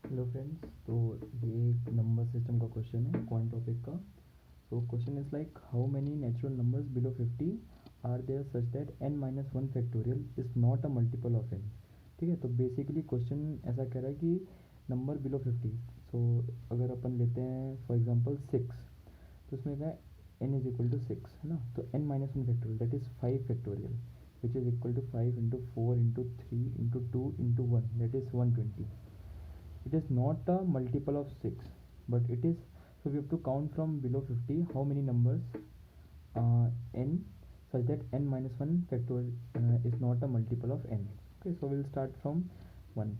Hello friends, तो ये number system का क्वेश्चन है क्वांट टॉपिक का। So question is like how many natural numbers below 50 are there such that n minus one factorial is not a multiple of n। ठीक है, तो basically question ऐसा कह रहा है कि नंबर बिलो 50। सो अगर अपन लेते हैं फॉर एग्जांपल 6, तो उसमें क्या है n इज इक्वल टू 6 है ना, तो n minus one factorial that is 5 factorial which is equal to 5 into 4 into 3 into 2 into 1 that is 120। It is not a multiple of 6, but it is, so we have to count from below 50 how many numbers n such that n minus 1 factorial is not a multiple of n. Okay, so we'll start from 1.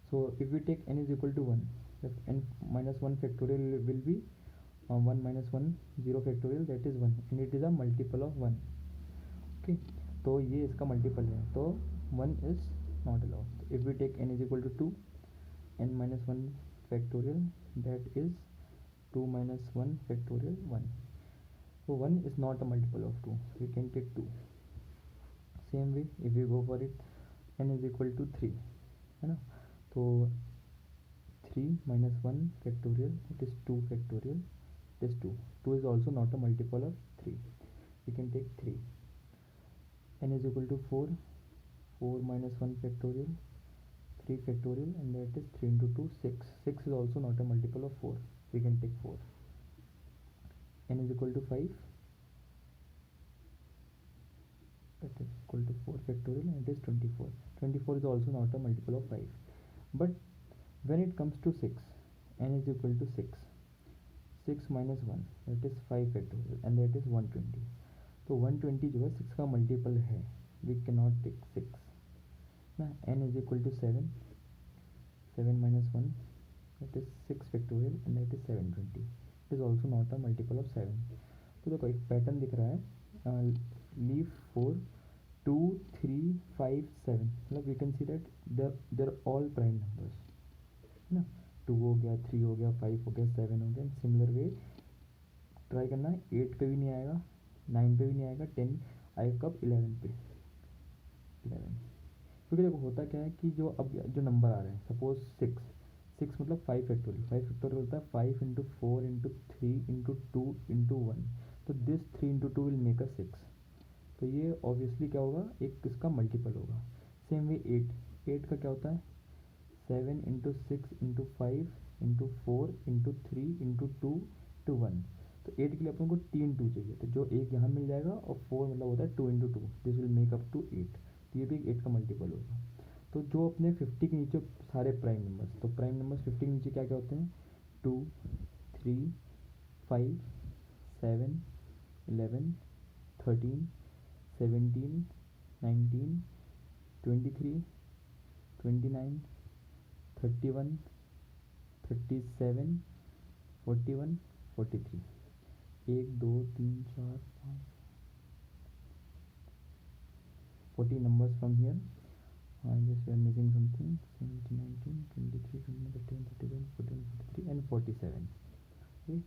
So if we take n is equal to 1, if n minus 1 factorial will be 1 minus 1 0 factorial, that is 1, and it is a multiple of 1. Okay, तो ये इसका multiple है, तो 1 is not allowed. If we take n is equal to 2, n minus 1 factorial, that is 2 minus 1 factorial 1. So 1 is not a multiple of 2, so we can take 2. Same way if we go for it, n is equal to 3 है ना, तो 3 minus 1 factorial, that is 2 factorial, that is 2. 2 is also not a multiple of 3, we can take 3. n is equal to 4, 4 minus 1 factorial, 3 factorial, and that is 3 into 2 6. 6 is also not a multiple of 4, we can take 4. n is equal to 5, that is equal to 4 factorial, and it is 24. 24 is also not a multiple of 5. But when it comes to 6, n is equal to 6, 6 minus 1, that is 5 factorial, and that is 120. तो 120 जो है 6 का multiple है, we can not take 6 ना. n is equal to 7, 7 minus 1, that is 6 factorial, and that is 720. It is also not a multiple of 7. तो देखो एक pattern दिख रहा है, लीव 4 2 3 5 7, मतलब we can see that there all prime numbers है ना. 2 हो गया, 3 हो गया, 5 हो गया, 7 हो गया. सिमिलर वे ट्राई करना है, 8 पे भी नहीं आएगा, 9 पे भी नहीं आएगा, 10 आएगा कब, 11 पे. 11 क्योंकि देखो होता क्या है कि जो अब जो नंबर आ रहे हैं, सपोज 6, 6 मतलब 5 फैक्टोरियल, 5 फैक्टोरियल होता है 5 इंटू 4 इंटू 3 इंटू 2 इंटू 1, तो this 3 into 2 will make a 6. तो ये ऑब्वियसली क्या होगा, एक इसका मल्टीपल होगा. सेम वे 8, 8 का क्या होता है 7 into 6 into 5 into 4 into 3 into 2 to 1. तो 8 के लिए अपन को 3 2 चाहिए, तो जो एक यहाँ मिल जाएगा, और 4 मतलब होता है 2 into 2, this will make up to 8. तो ये भी 8 का मल्टीपल होगा. तो जो अपने 50 के नीचे सारे प्राइम नंबर्स, तो प्राइम नंबर्स 50 के नीचे क्या क्या होते हैं, 2 3 5 7 11 13 17 19 23 29 31 37 41 43. 1 2 3 4 5 40 numbers from here. I guess we are missing something. 17 19 23 29 31 31 41 43 and 47. Okay,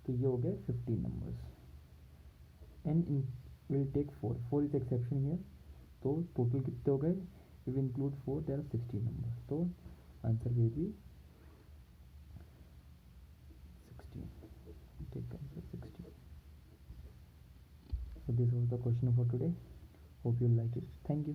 तो ये हो गए 15 numbers. And will take 4. 4 is exception here. तो टोटल कितने हो गए, if we include 4 there are 16 numbers. तो answer will be 16. Take answer 16. So this was the question for today. Hope you like it. Thank you.